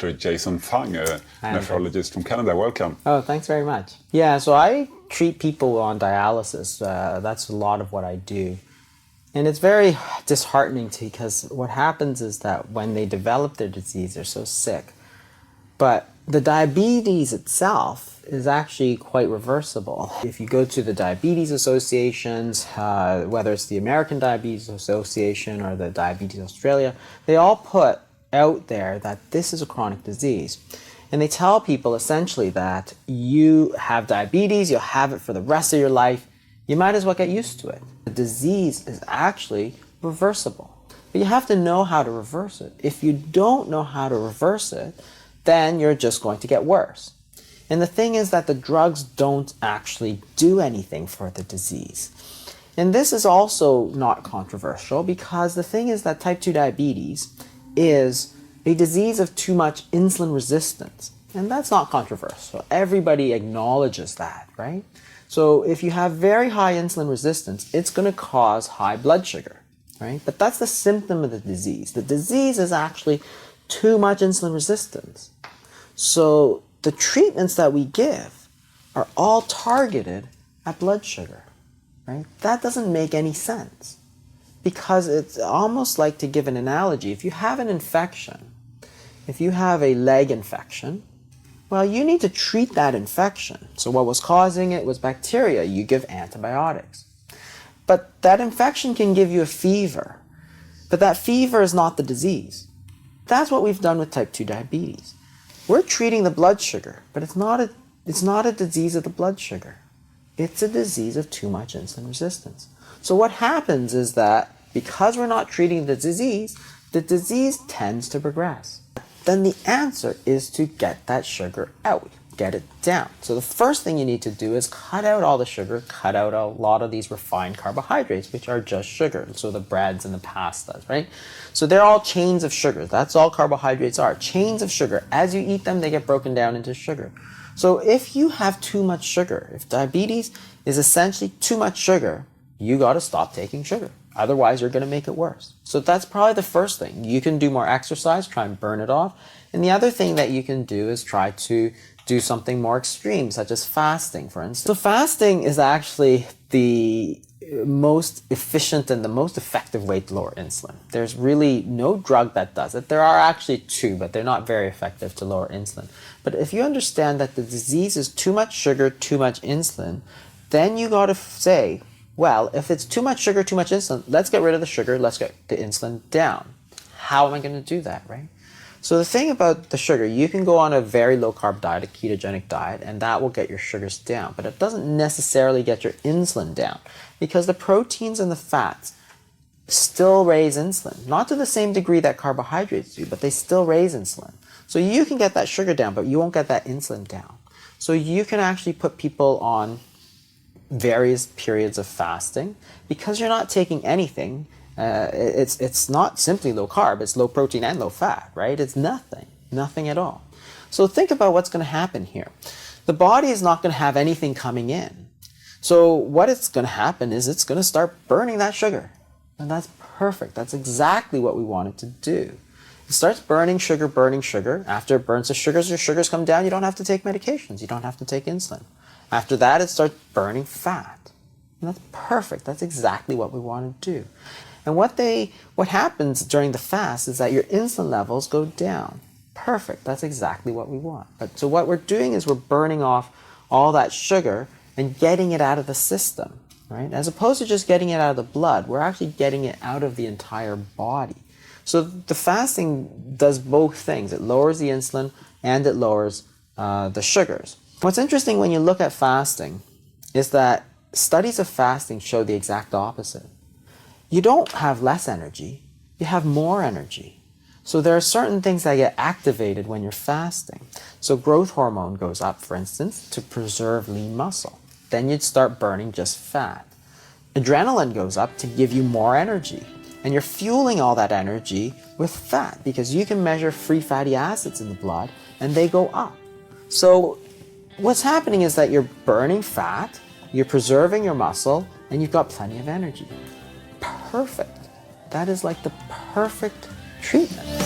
Dr. Jason Fang, a nephrologist from Canada. Welcome. Oh, thanks very much. Yeah, so I treat people on dialysis. That's a lot of what I do. And it's very disheartening because what happens is that when they develop their disease, they're so sick. But the diabetes itself is actually quite reversible. If you go to the diabetes associations, whether it's the American Diabetes Association or the Diabetes Australia, they all put out there that this is a chronic disease. And they tell people essentially that you have diabetes, you'll have it for the rest of your life, you might as well get used to it. The disease is actually reversible, but you have to know how to reverse it. If you don't know how to reverse it, then you're just going to get worse. And the thing is that the drugs don't actually do anything for the disease. And this is also not controversial because the thing is that type 2 diabetes is a disease of too much insulin resistance. And that's not controversial. Everybody acknowledges that, right? So if you have very high insulin resistance, it's going to cause high blood sugar, right? But that's the symptom of the disease. The disease is actually too much insulin resistance. So the treatments that we give are all targeted at blood sugar, right? That doesn't make any sense because it's almost like, to give an analogy, if you have an infection, if you have a leg infection, well, you need to treat that infection. So what was causing it was bacteria. You give antibiotics. But that infection can give you a fever. But that fever is not the disease. That's what we've done with type 2 diabetes. We're treating the blood sugar, but it's not a disease of the blood sugar. It's a disease of too much insulin resistance. So what happens is that because we're not treating the disease tends to progress. Then the answer is to get that sugar out, get it down. So the first thing you need to do is cut out all the sugar, cut out a lot of these refined carbohydrates, which are just sugar. So the breads and the pastas, right? So they're all chains of sugar. That's all carbohydrates are, chains of sugar. As you eat them, they get broken down into sugar. So if you have too much sugar, if diabetes is essentially too much sugar, you got to stop taking sugar. Otherwise, you're going to make it worse. So that's probably the first thing. You can do more exercise, try and burn it off. And the other thing that you can do is try to do something more extreme, such as fasting, for instance. So fasting is actually the most efficient and the most effective way to lower insulin. There's really no drug that does it. There are actually two, but they're not very effective to lower insulin. But if you understand that the disease is too much sugar, too much insulin, then you got to say, well, if it's too much sugar, too much insulin, let's get rid of the sugar, let's get the insulin down. How am I going to do that, right? So the thing about the sugar, you can go on a very low-carb diet, a ketogenic diet, and that will get your sugars down. But it doesn't necessarily get your insulin down because the proteins and the fats still raise insulin. Not to the same degree that carbohydrates do, but they still raise insulin. So you can get that sugar down, but you won't get that insulin down. So you can actually put people on various periods of fasting because you're not taking anything. It's not simply low carb, it's low protein and low fat, right? It's nothing at all. So think about what's going to happen here. The body is not going to have anything coming in. So what it's going to happen is it's going to start burning that sugar. And that's perfect. That's exactly what we want it to do. It starts burning sugar. After it burns the sugars, your sugars come down. You don't have to take medications. You don't have to take insulin. After that, it starts burning fat. And that's perfect. That's exactly what we want to do. And what happens during the fast is that your insulin levels go down. Perfect. That's exactly what we want. So what we're doing is we're burning off all that sugar and getting it out of the system, right? As opposed to just getting it out of the blood, we're actually getting it out of the entire body. So the fasting does both things. It lowers the insulin and it lowers the sugars. What's interesting when you look at fasting is that studies of fasting show the exact opposite. You don't have less energy, you have more energy. So there are certain things that get activated when you're fasting. So growth hormone goes up, for instance, to preserve lean muscle. Then you'd start burning just fat. Adrenaline goes up to give you more energy. And you're fueling all that energy with fat because you can measure free fatty acids in the blood and they go up. So what's happening is that you're burning fat, you're preserving your muscle, and you've got plenty of energy. Perfect. That is like the perfect treatment.